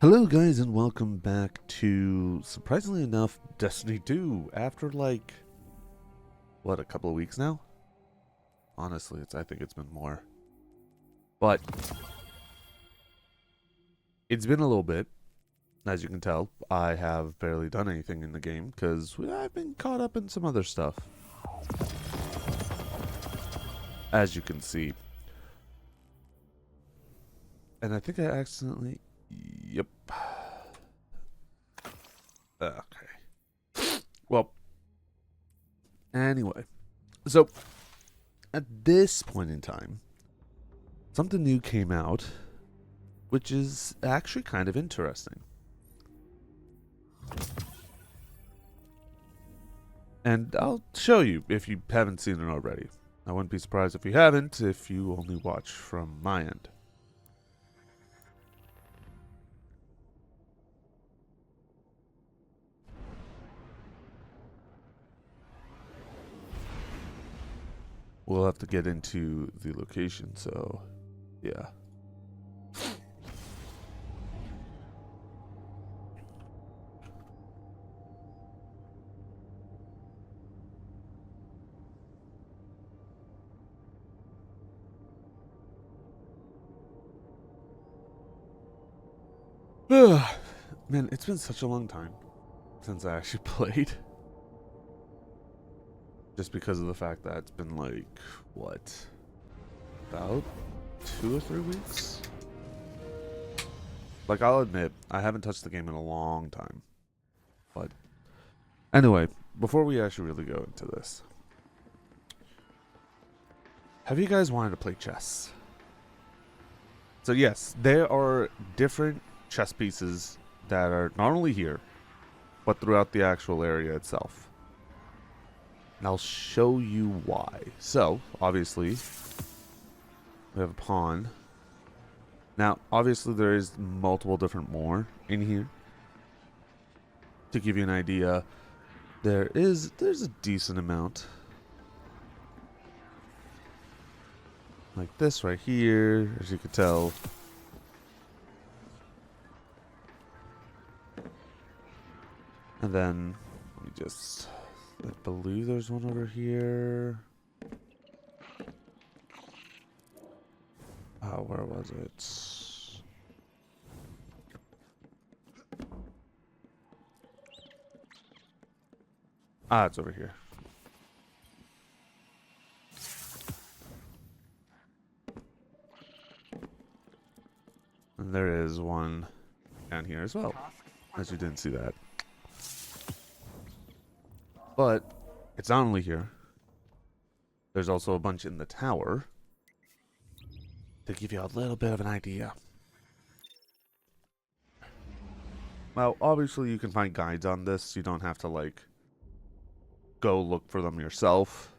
Hello guys and welcome back to, surprisingly enough, Destiny 2 after like, what, a couple of weeks now? Honestly, I think it's been more. But it's been a little bit. As you can tell, I have barely done anything in the game because I've been caught up in some other stuff. As you can see. And I think I accidentally... Yep. Okay. Well, anyway. So, at this point in time, something new came out, which is actually kind of interesting. And I'll show you if you haven't seen it already. I wouldn't be surprised if you haven't, if you only watch from my end. We'll have to get into the location, so yeah. Man, it's been such a long time since I actually played. Just because of the fact that it's been like, what, about 2 or 3 weeks? Like, I'll admit, I haven't touched the game in a long time. But anyway, before we actually really go into this, have you guys wanted to play chess? So yes, there are different chess pieces that are not only here, but throughout the actual area itself. And I'll show you why. So, obviously, we have a pawn. Now, obviously, there is multiple different more in here. To give you an idea, there's a decent amount. Like this right here, as you can tell. And then, let me just... I believe there's one over here. Oh, where was it? Ah, it's over here. And there is one down here as well, as you didn't see that. But it's not only here. There's also a bunch in the tower to give you a little bit of an idea. Well, obviously you can find guides on this. You don't have to like go look for them yourself.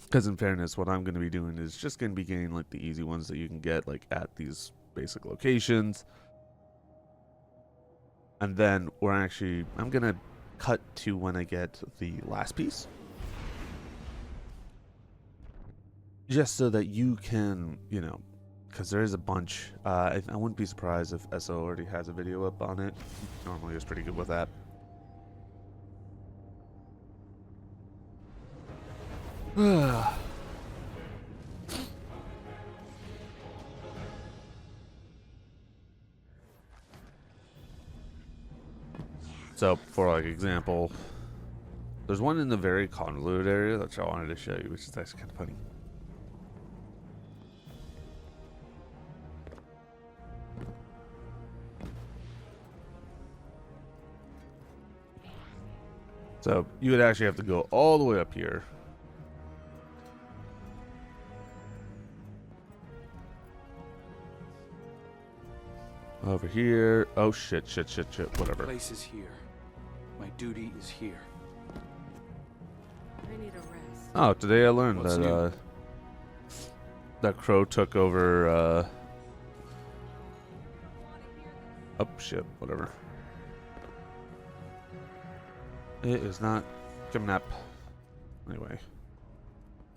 Because in fairness, what I'm going to be doing is just going to be getting like the easy ones that you can get like at these basic locations. And then I'm going to cut to when I get the last piece, just so that you can, you know, because there is a bunch. I wouldn't be surprised if SO already has a video up on it. Normally is pretty good with that. So, for like example, there's one in the very convoluted area that I wanted to show you, which is actually kind of funny. So, you would actually have to go all the way up here. Over here. Oh, shit, whatever. Place is here. My duty is here. I need a rest. Oh, today I learned What's that new? that Crow took over oh shit, whatever. It is not coming up. Anyway.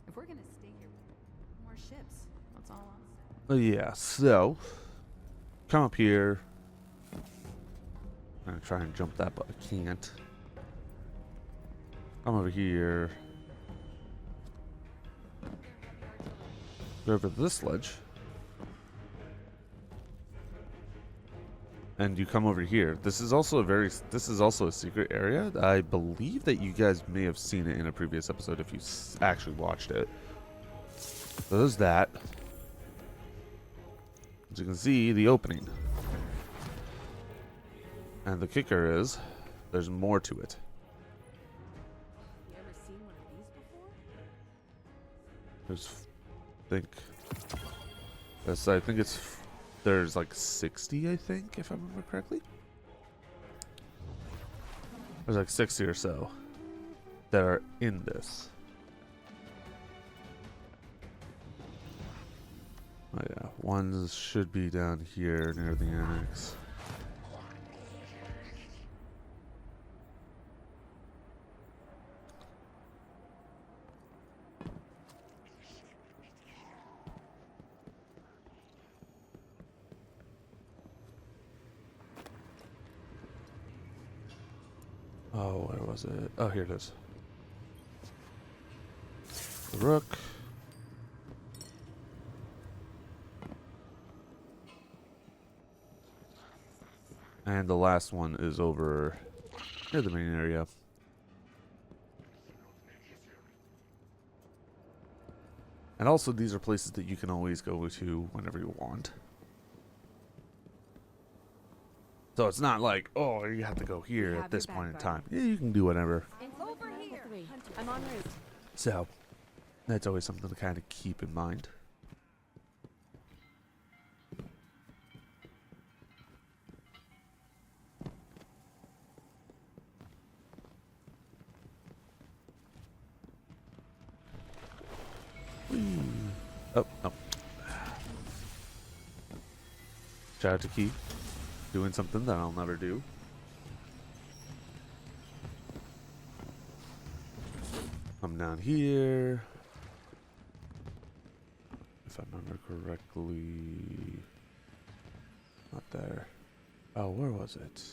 If we're gonna stay here, more ships. That's all I'm saying. Yeah, so come up here. I'm gonna try and jump that, but I can't. Come over here. Go over to this ledge. And you come over here. This is also a secret area. I believe that you guys may have seen it in a previous episode if you actually watched it. So there's that. As you can see, the opening. And the kicker is, there's more to it. You ever seen one of these before? I think there's like 60, I think, if I remember correctly. There's like 60 or so that are in this. Oh yeah, ones should be down here near the annex. Oh, where was it? Oh, here it is. The rook. And the last one is over near the main area. And also, these are places that you can always go to whenever you want. So it's not like, oh, you have to go here at this point in time. Yeah, you can do whatever. Over here. I'm en route. So that's always something to kind of keep in mind. Oh, no. Shout out to Keith. Doing something that I'll never do. I'm down here. If I remember correctly. Not there. Oh, where was it?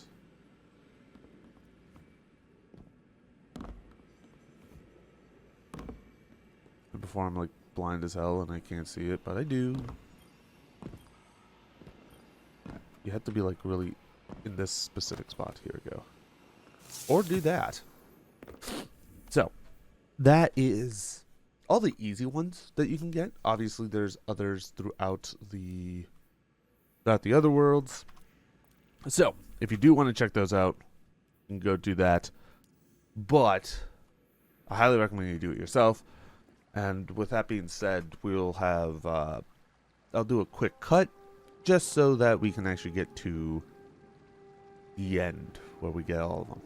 Before I'm like blind as hell and I can't see it, but I do. You have to be like really in this specific spot. Here we go. Or do that. So, that is all the easy ones that you can get. Obviously, there's others throughout the other worlds. So, if you do want to check those out, you can go do that. But I highly recommend you do it yourself. And with that being said, we'll have I'll do a quick cut just so that we can actually get to the end where we get all of them.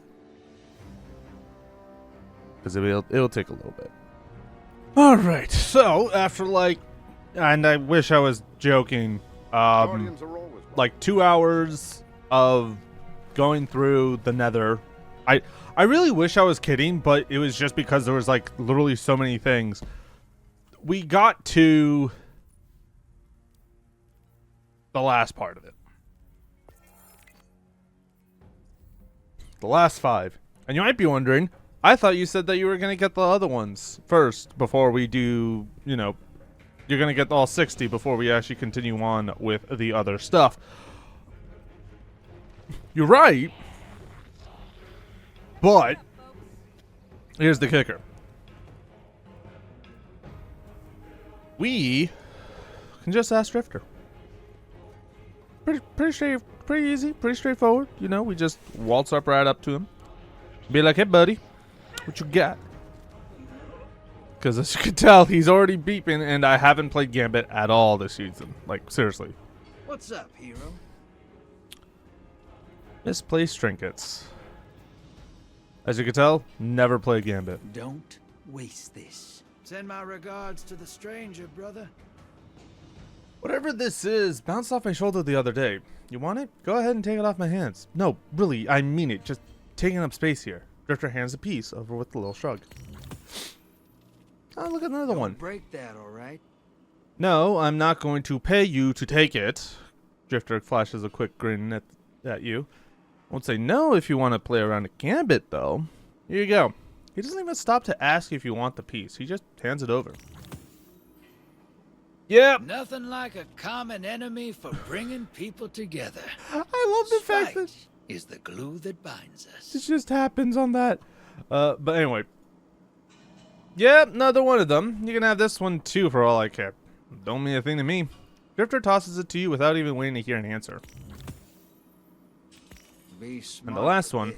Because it'll take a little bit. Alright, so after and I wish I was joking, like 2 hours of going through the Nether. I really wish I was kidding, but it was just because there was like literally so many things. We got to the last part of it. The last 5. And you might be wondering, I thought you said that you were going to get the other ones first before we do, you're going to get all 60 before we actually continue on with the other stuff. You're right. But here's the kicker. We can just ask Drifter. Pretty easy, pretty straightforward. We just waltz up right up to him. Be like, hey, buddy, what you got? Because as you can tell, he's already beeping, and I haven't played Gambit at all this season. Like, seriously. What's up, hero? Misplaced trinkets. As you can tell, never played Gambit. Don't waste this. Send my regards to the stranger, brother. Whatever this is bounced off my shoulder the other day. You want it? Go ahead and take it off my hands. No, really, I mean it. Just taking up space here. Drifter hands a piece over with a little shrug. Oh, look at another one. Break that, all right? No, I'm not going to pay you to take it. Drifter flashes a quick grin at you. Won't say no if you want to play around a gambit, though. Here you go. He doesn't even stop to ask if you want the piece. He just hands it over. Yep. Nothing like a common enemy for bringing people together. I love the fact that is the glue that binds us. it just happens on that. But anyway. Yep, another one of them. You can have this one too for all I care. Don't mean a thing to me. Drifter tosses it to you without even waiting to hear an answer. Be And the last one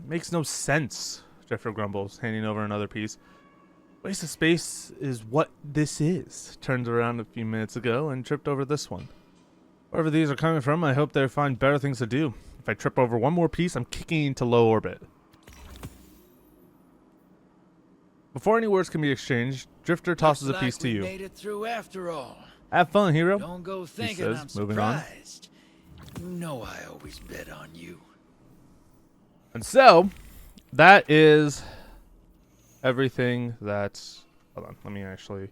makes no sense. Drifter grumbles, handing over another piece. Waste of space is what this is. Turned around a few minutes ago and tripped over this one. Wherever these are coming from, I hope they find better things to do. If I trip over one more piece, I'm kicking into low orbit. Before any words can be exchanged, Drifter tosses a piece to you. Made it through after all. Have fun, hero. Don't go thinking says, I'm moving on. surprised. You know I always bet on you. And so, that is everything that's... Hold on, let me actually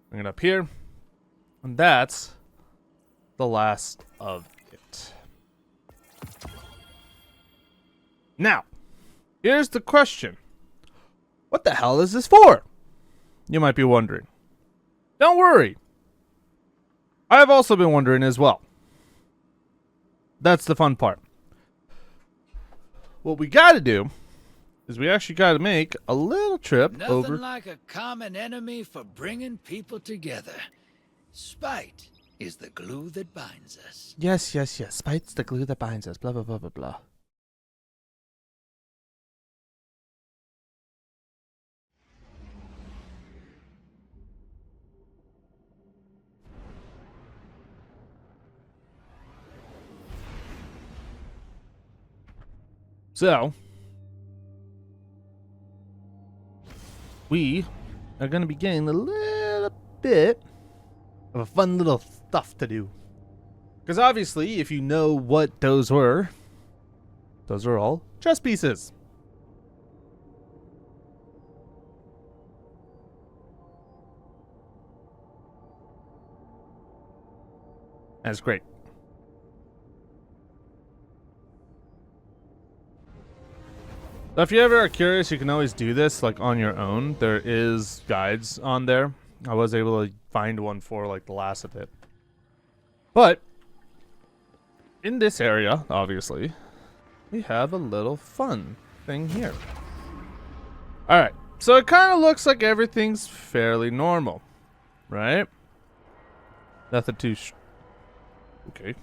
bring it up here. And that's the last of it. Now, here's the question. What the hell is this for? You might be wondering. Don't worry. I've also been wondering as well. That's the fun part. What we gotta do is we actually gotta make a little trip Nothing over... like a common enemy for bringing people together. Spite is the glue that binds us. Yes. Spite's the glue that binds us. Blah, blah, blah, blah, blah. So, we are going to be getting a little bit of a fun little stuff to do. Because obviously, if you know what those were, those are all chess pieces. That's great. So if you ever are curious, you can always do this like on your own. There is guides on there. I was able to find one for like the last of it. But in this area, obviously, we have a little fun thing here. Alright, so it kind of looks like everything's fairly normal, right? Nothing too... okay.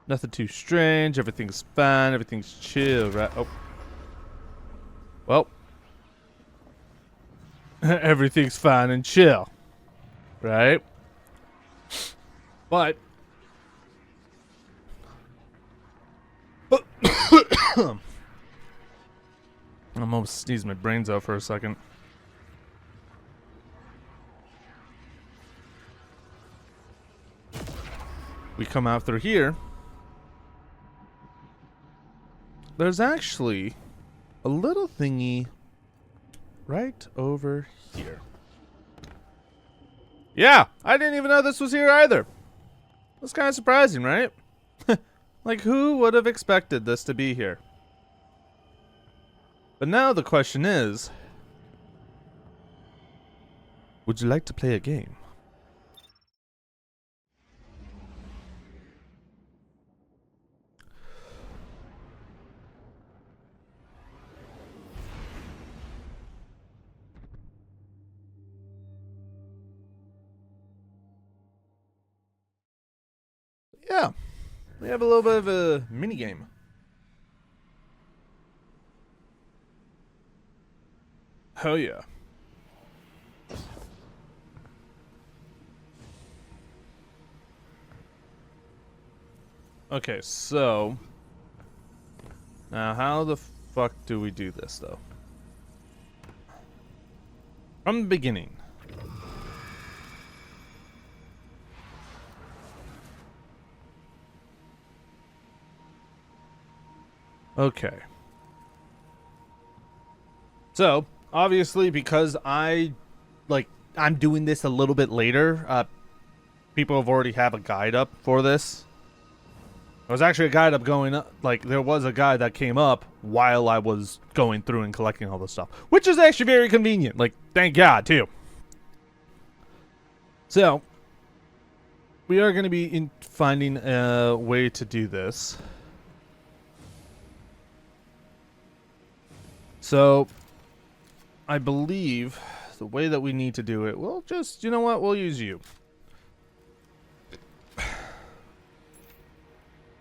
Nothing too strange. Everything's fine. Everything's chill, right? Oh. Well. Everything's fine and chill. Right? But. I'm almost sneezing my brains out for a second. We come out through here. There's actually a little thingy right over here. Yeah, I didn't even know this was here either. That's kind of surprising, right? Like, who would have expected this to be here? But now the question is, would you like to play a game? Yeah, we have a little bit of a mini game. Oh yeah. Okay, so now how the fuck do we do this though? From the beginning. Okay. So, obviously, because I'm doing this a little bit later, people have already have a guide up for this. There was actually a guide up going up. Like, there was a guide that came up while I was going through and collecting all this stuff, which is actually very convenient. Like, thank God, too. So, we are going to be finding a way to do this. So, I believe the way that we need to do it, we'll just, you know what, we'll use you.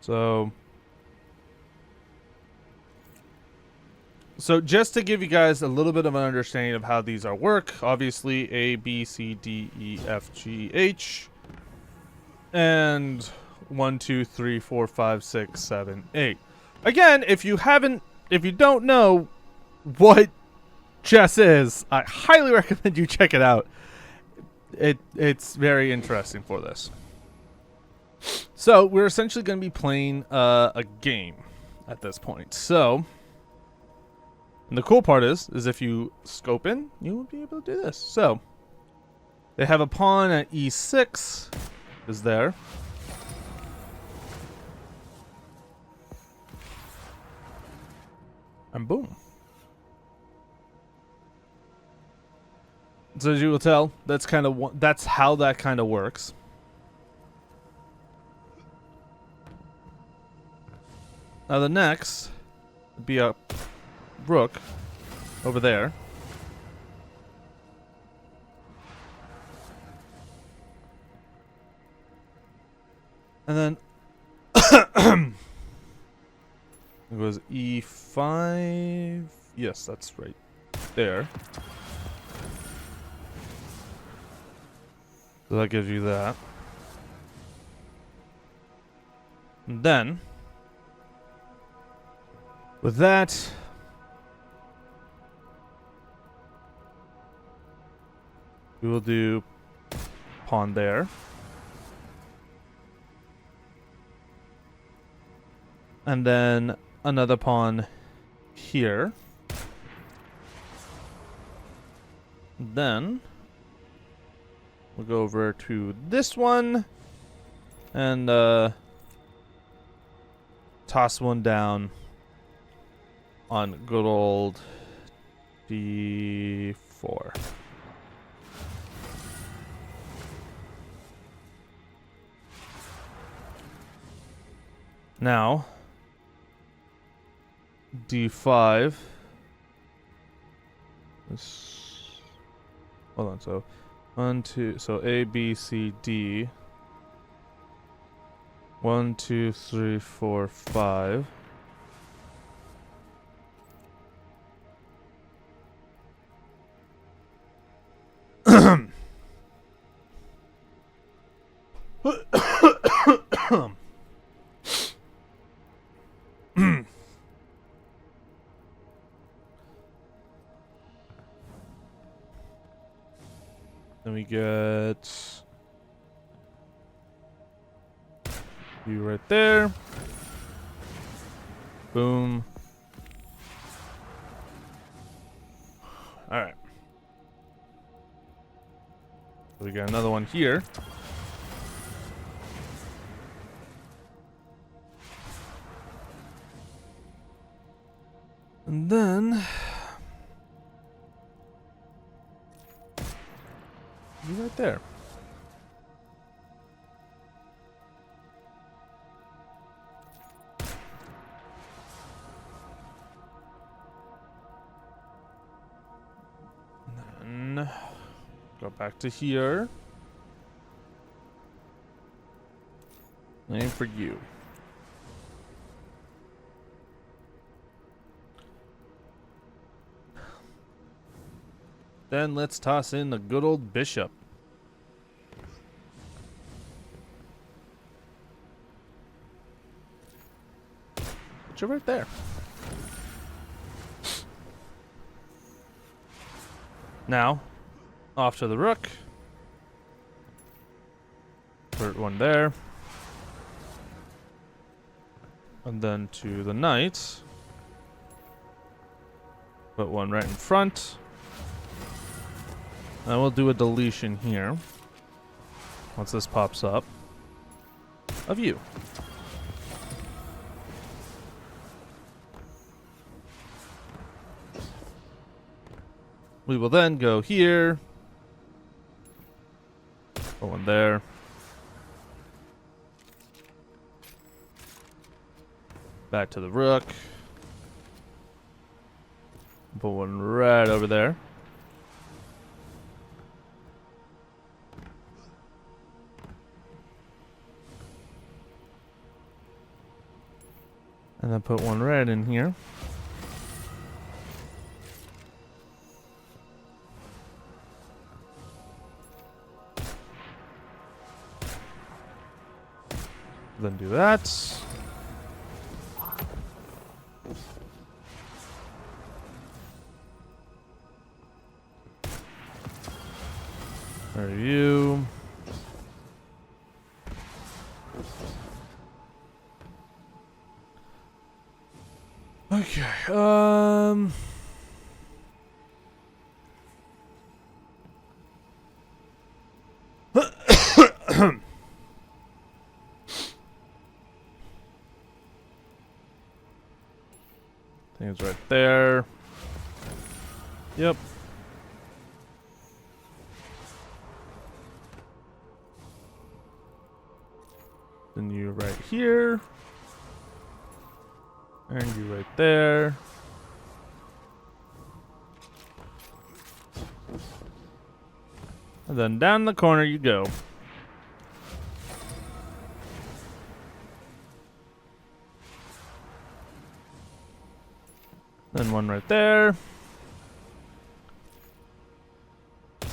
So just to give you guys a little bit of an understanding of how these are work, obviously A, B, C, D, E, F, G, H, and 1, 2, 3, 4, 5, 6, 7, 8. Again, if you don't know what chess is, I highly recommend you check it out. It's very interesting for this. So we're essentially going to be playing a game at this point. So, and the cool part is if you scope in, you will be able to do this. So they have a pawn at E6 is there. And boom. So as you will tell, that's how that kind of works. Now the next would be a rook over there. And then it goes E5. Yes, that's right there. So that gives you that. And then with that, we will do pawn there. And then another pawn here. Then we'll go over to this one and toss one down on good old D4. Now, D5. Hold on, so 1, 2, so A, B, C, D. 1, 2, 3, 4, 5. Then we get you right there. Boom. All right. So we got another one here. And then you right there. And then go back to here. Aim for you. Then let's toss in the good old bishop. Put you right there. Now, off to the rook. Put one there. And then to the knight. Put one right in front. And we'll do a deletion here. Once this pops up. Of you. We will then go here. Put one there. Back to the rook. Put one right over there. And then put one right in here. Then do that. There are you. Okay, thing is right there. Yep. Then you right here. And you right there. And then down the corner you go. Then one right there.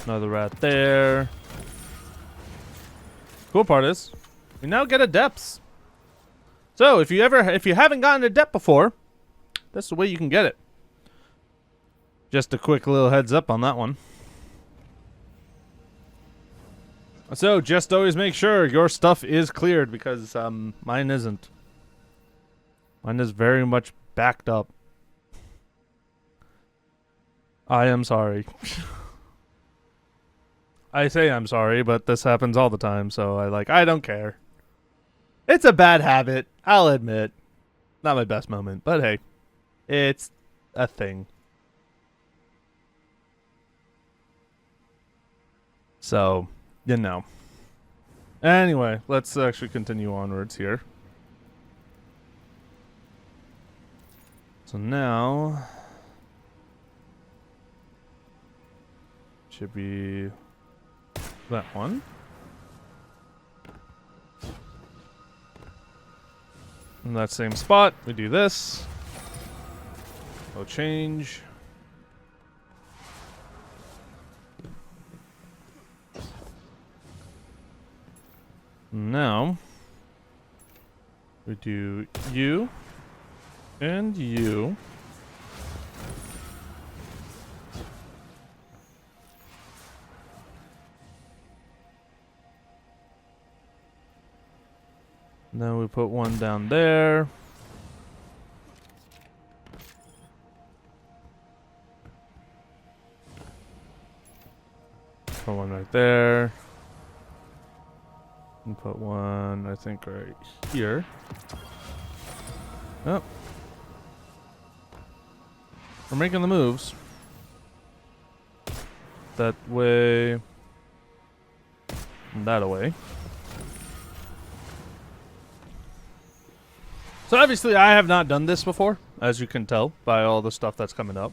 Another right there. Cool part is, we now get adepts. So if you haven't gotten a depth before, that's the way you can get it. Just a quick little heads up on that one. So just always make sure your stuff is cleared, because mine isn't. Mine is very much backed up. I am sorry. I say I'm sorry, but this happens all the time, so I don't care. It's a bad habit, I'll admit. Not my best moment, but hey, it's a thing. So, you know. Anyway, let's actually continue onwards here. So now should be that one. In that same spot, we do this. No change. Now we do you and you. Then we put one down there. Put one right there. And put one, I think, right here. Oh. We're making the moves. That way. And that away. So obviously I have not done this before, as you can tell by all the stuff that's coming up.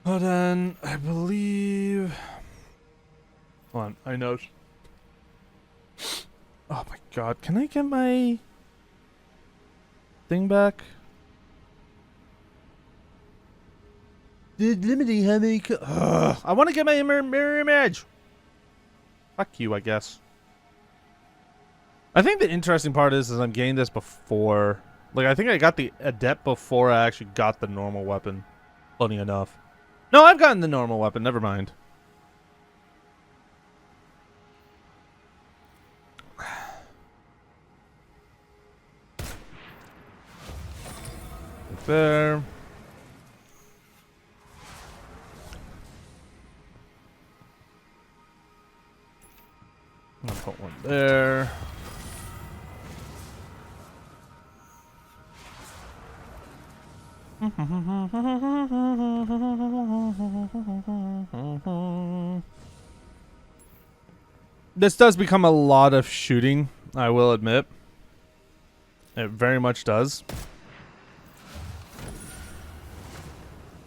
But then I believe... Hold on, I know. Oh my god, can I get my thing back? Limiting how many... I want to get my mirror image. Fuck you, I guess. I think the interesting part is I'm getting this before... Like, I think I got the adept before I actually got the normal weapon. Funny enough. No, I've gotten the normal weapon. Never mind. Right there. I'm gonna put one there. This does become a lot of shooting, I will admit. It very much does.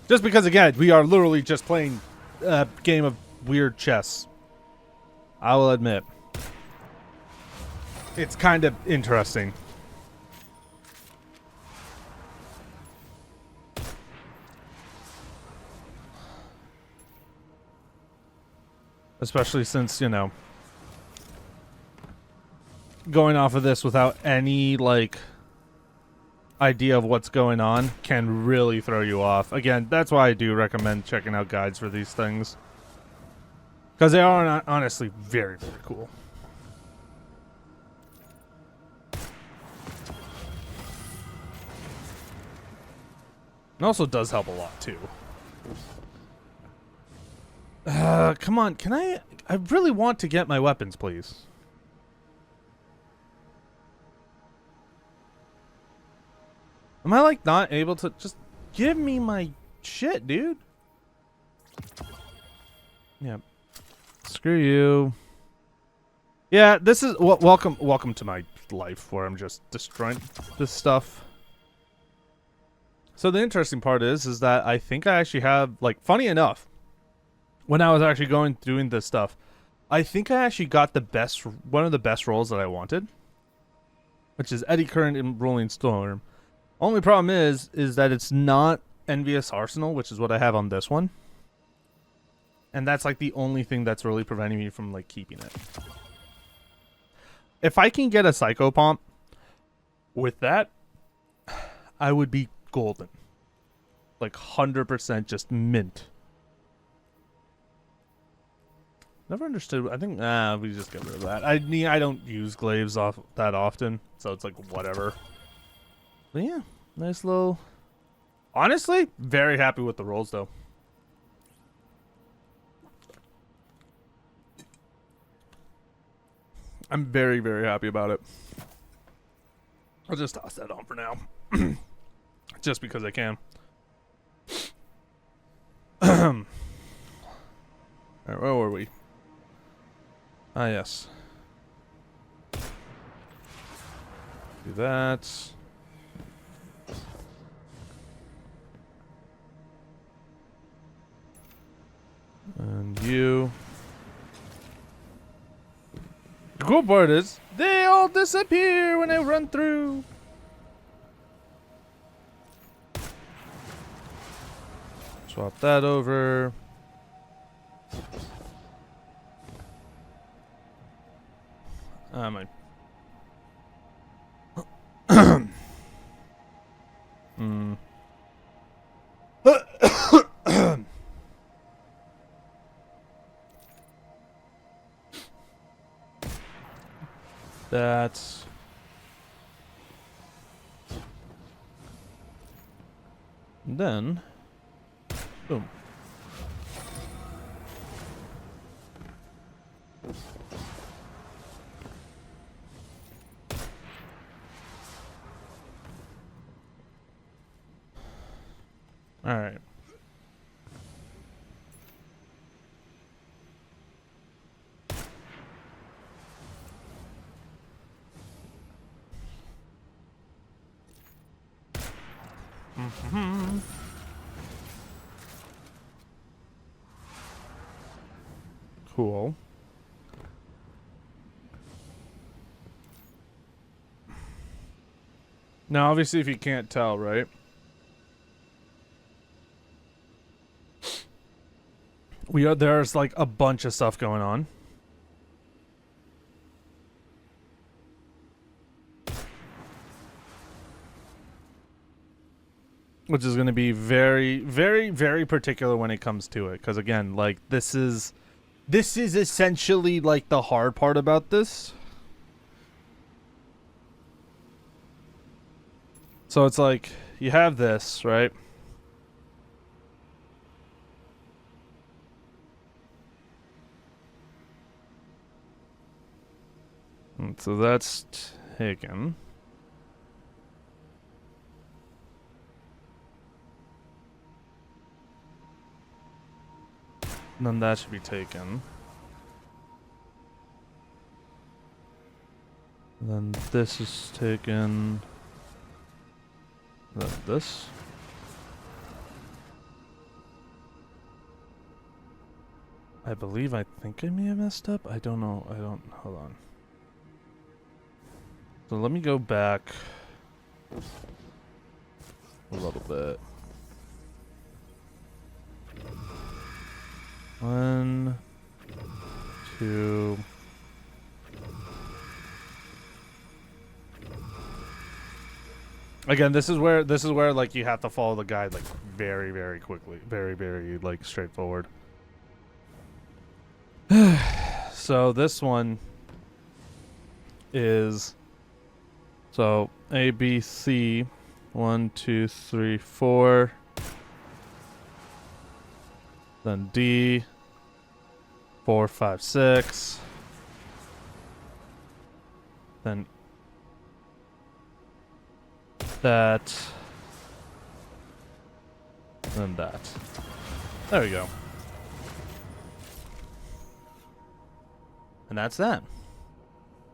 Just because, again, we are literally just playing a game of weird chess. I will admit. It's kind of interesting. Especially since, you know, going off of this without any, like, idea of what's going on can really throw you off. Again, that's why I do recommend checking out guides for these things. Because they are honestly very, very cool. It also does help a lot, too. Come on, can I really want to get my weapons, please. Am I, like, not able to just give me my shit, dude? Yeah. Screw you. Yeah, this is welcome to my life where I'm just destroying this stuff. So the interesting part is that I think I actually have, like, funny enough, when I was actually doing this stuff, I think I actually got one of the best rolls that I wanted, which is Eddy Current in Rolling Storm. Only problem is that it's not Envious Arsenal, which is what I have on this one. And that's like the only thing that's really preventing me from like keeping it. If I can get a Psycho Pomp with that, I would be golden. Like 100% just mint. Never understood. I think we just get rid of that. I mean, I don't use glaives that often, so it's like whatever. But yeah, nice little. Honestly, very happy with the rolls though. I'm very, very happy about it. I'll just toss that on for now. Just because I can. Alright, where were we? Ah, yes. Do that. And you. The cool part is, they all disappear when I run through. Swap that over. My. That's. Then. Boom. All right. Cool. Now, obviously, if you can't tell, right? There's like a bunch of stuff going on. Which is going to be very, very, very particular when it comes to it. Because again, like this is essentially like the hard part about this. So it's like, you have this, right? And so that's taken. Then that should be taken. Then this is taken. Then this. I think I may have messed up. I don't know. Hold on. So let me go back a little bit. 1, 2. Again, this is where like you have to follow the guide like very, very quickly, very like straightforward. So this one is A, B, C, 1, 2, 3, 4. Then D, 4, 5, 6. Then that. Then that. There we go. And that's that.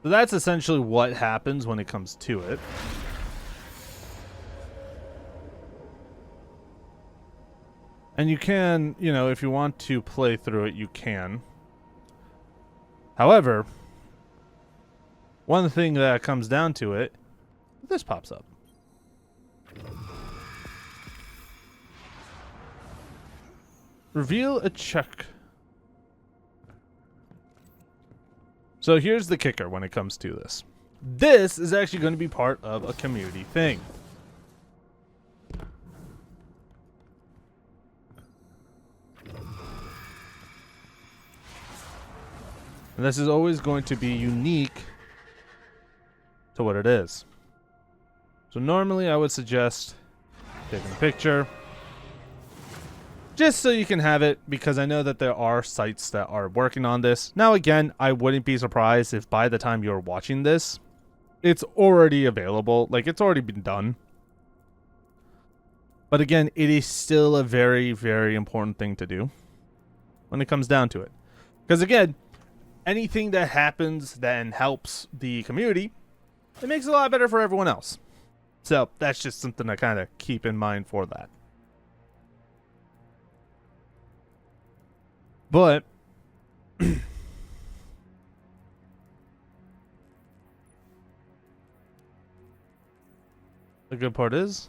So that's essentially what happens when it comes to it. And you can, you know, if you want to play through it, you can. However, one thing that comes down to it, this pops up. Reveal a check. So here's the kicker when it comes to this. This is actually going to be part of a community thing. And this is always going to be unique to what it is. So normally I would suggest taking a picture just so you can have it, because I know that there are sites that are working on this. Now again, I wouldn't be surprised if by the time you're watching this, it's already available. Like, it's already been done. But again, it is still a very, very important thing to do when it comes down to it. Because again, anything that happens then helps the community, it makes it a lot better for everyone else. So that's just something to kind of keep in mind for that. But the good part is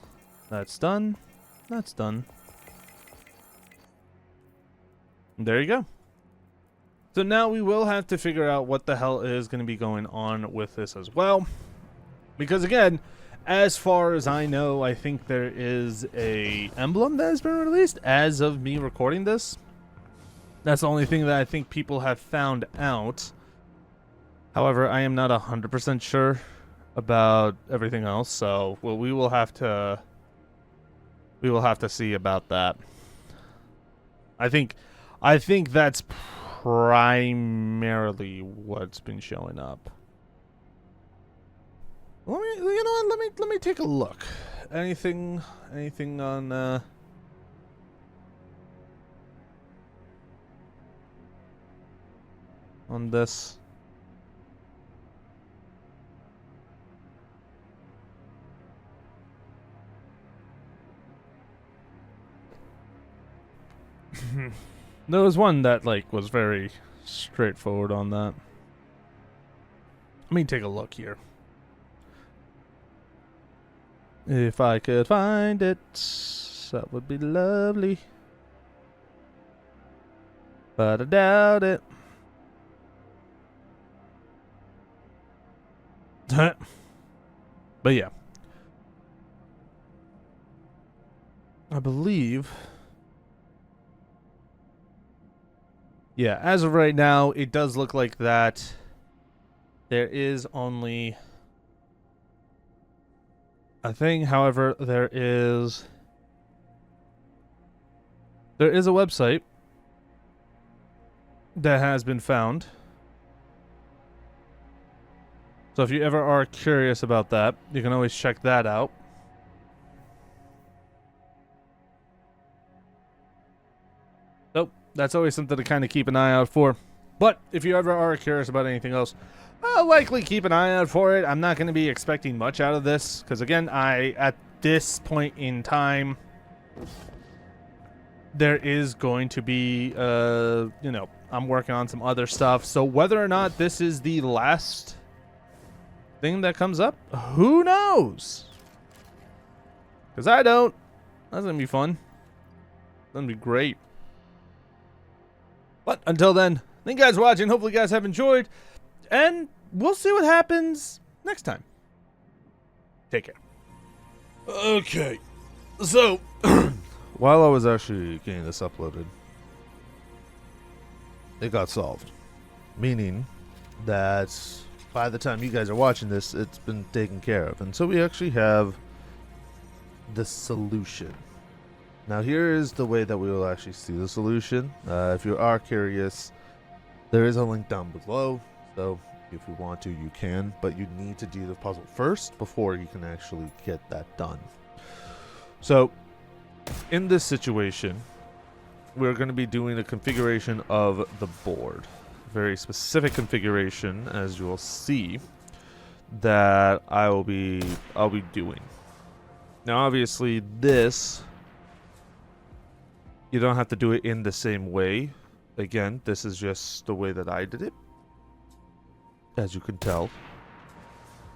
that's done. That's done. And there you go. So now we will have to figure out what the hell is going to be going on with this as well. Because again, as far as I know, I think there is a emblem that has been released as of me recording this. That's the only thing that I think people have found out. However, I am not 100% sure about everything else, so well, we will have to see about that. I think that's primarily what's been showing up. Let me, you know what? Let me take a look. Anything on this? There was one that like was very straightforward on that. Let me take a look here. If I could find it, that would be lovely. But I doubt it. But yeah. I believe. Yeah, as of right now, it does look like that there is only a thing. However, there is a website that has been found. So if you ever are curious about that, you can always check that out. So that's always something to kind of keep an eye out for. But if you ever are curious about anything else, I'll likely keep an eye out for it. I'm not going to be expecting much out of this because, again, at this point in time, there is going to be, I'm working on some other stuff. So whether or not this is the last thing that comes up, who knows? Because I don't. That's going to be fun. That's going to be great. But until then, thank you guys for watching. Hopefully you guys have enjoyed. And we'll see what happens next time. Take care. Okay. So, while I was actually getting this uploaded, it got solved. Meaning that by the time you guys are watching this, it's been taken care of. And so we actually have the solution. Now here is the way that we will actually see the solution. If you are curious, there is a link down below. So if you want to, you can. But you need to do the puzzle first before you can actually get that done. So in this situation, we're going to be doing a configuration of the board. Very specific configuration, as you will see, that I'll be doing. Now obviously this, you don't have to do it in the same way. Again, this is just the way that I did it, as you can tell.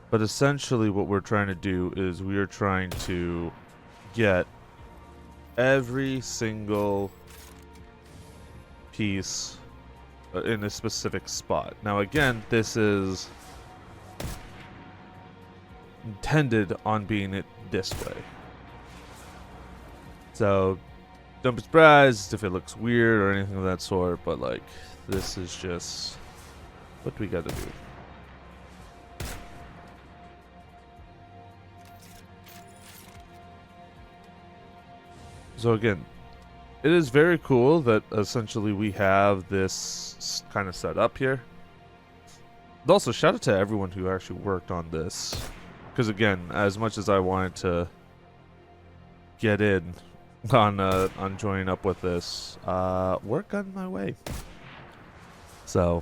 But essentially what we're trying to do is we are trying to get every single piece in a specific spot. Now again, this is intended on being it this way. So don't be surprised if it looks weird or anything of that sort, but like, this is just what we gotta do. So again, it is very cool that essentially we have this kind of set up here. But also, shout out to everyone who actually worked on this. Because again, as much as I wanted to get in on joining up with this, work got in my way. So,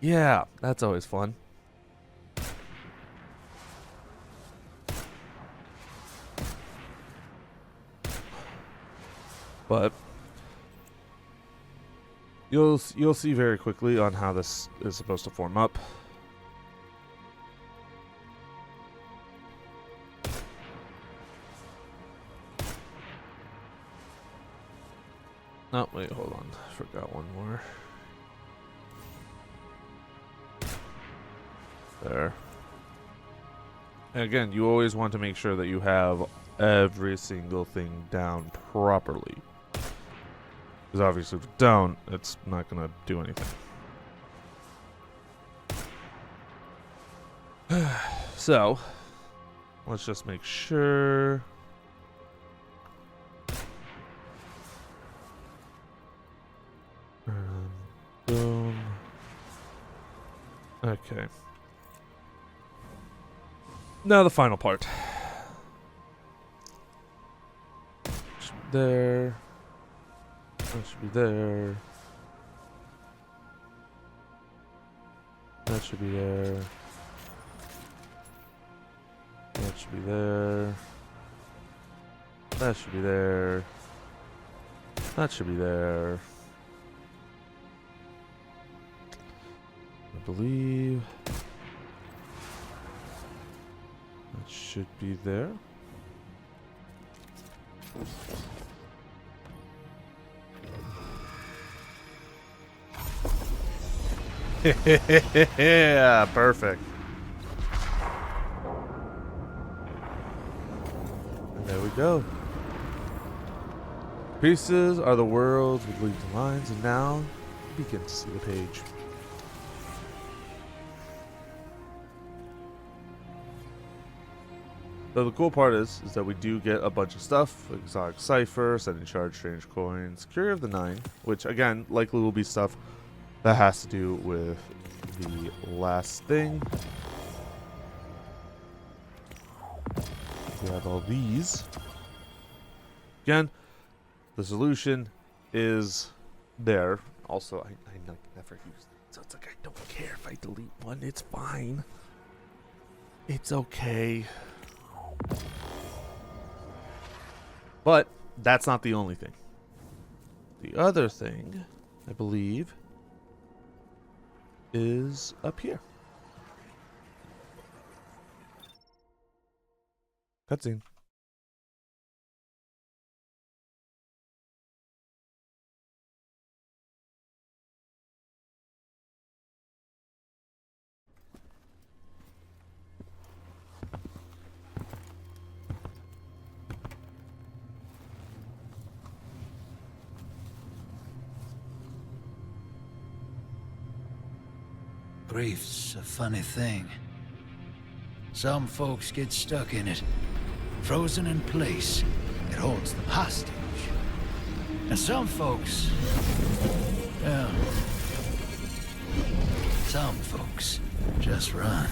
yeah, that's always fun. But you'll see very quickly on how this is supposed to form up. Oh, wait, hold on. I forgot one more. There. And again, you always want to make sure that you have every single thing down properly. Because obviously if you don't, it's not going to do anything. So, let's just make sure. Boom. Okay. Now the final part. Should be there. That should be there. That should be there. That should be there. That should be there. That should be there. I believe that should be there. Yeah, perfect. And there we go. Pieces are the worlds with leaves and lines, and now you begin to see the page. So the cool part is that we do get a bunch of stuff, like Exotic Cipher, Setting Charge, Strange Coins, Curie of the Nine, which again, likely will be stuff that has to do with the last thing. We have all these. Again, the solution is there. Also, I like, never use it, so it's like I don't care if I delete one. It's fine. It's okay. But that's not the only thing. The other thing, I believe, is up here. Cutscene. Grief's a funny thing. Some folks get stuck in it, frozen in place. It holds them hostage. And some folks, well, some folks just run.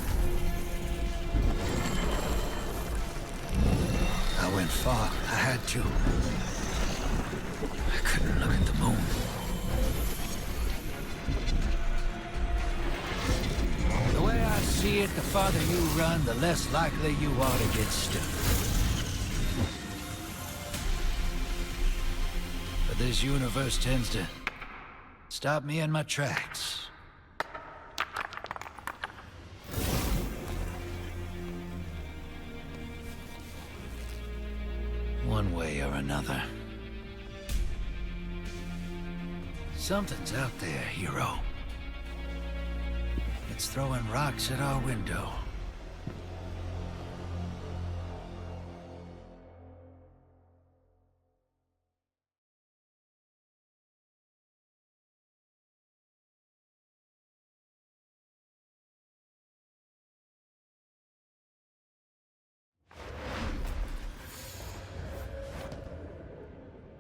I went far. I had to. I couldn't look at the moon. The way I see it, the farther you run, the less likely you are to get stuck. But this universe tends to stop me in my tracks. One way or another. Something's out there, hero. It's throwing rocks at our window.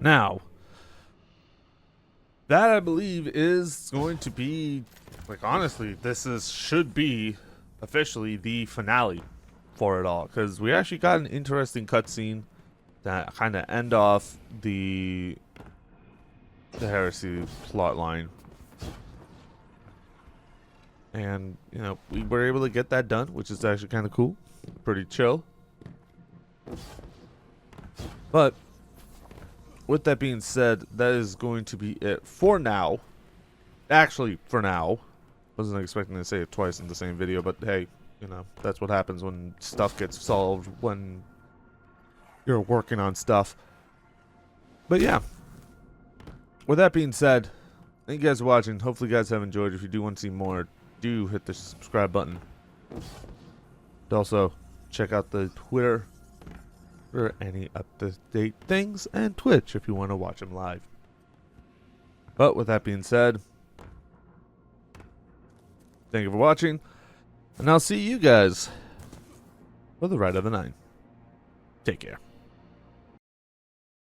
Now, that I believe is going to be, like, honestly, should be officially the finale for it all, because we actually got an interesting cutscene that kind of end off the Heresy plot line, and you know, we were able to get that done, which is actually kind of cool, pretty chill. But with that being said, that is going to be it for now. Actually, for now. Wasn't expecting to say it twice in the same video, but hey, you know, that's what happens when stuff gets solved, when you're working on stuff. But yeah. With that being said, thank you guys for watching. Hopefully you guys have enjoyed. If you do want to see more, do hit the subscribe button. And also, check out the Twitter for any up-to-date things, and Twitch if you want to watch them live. But with that being said, thank you for watching, and I'll see you guys for the Ride of the 9. Take care.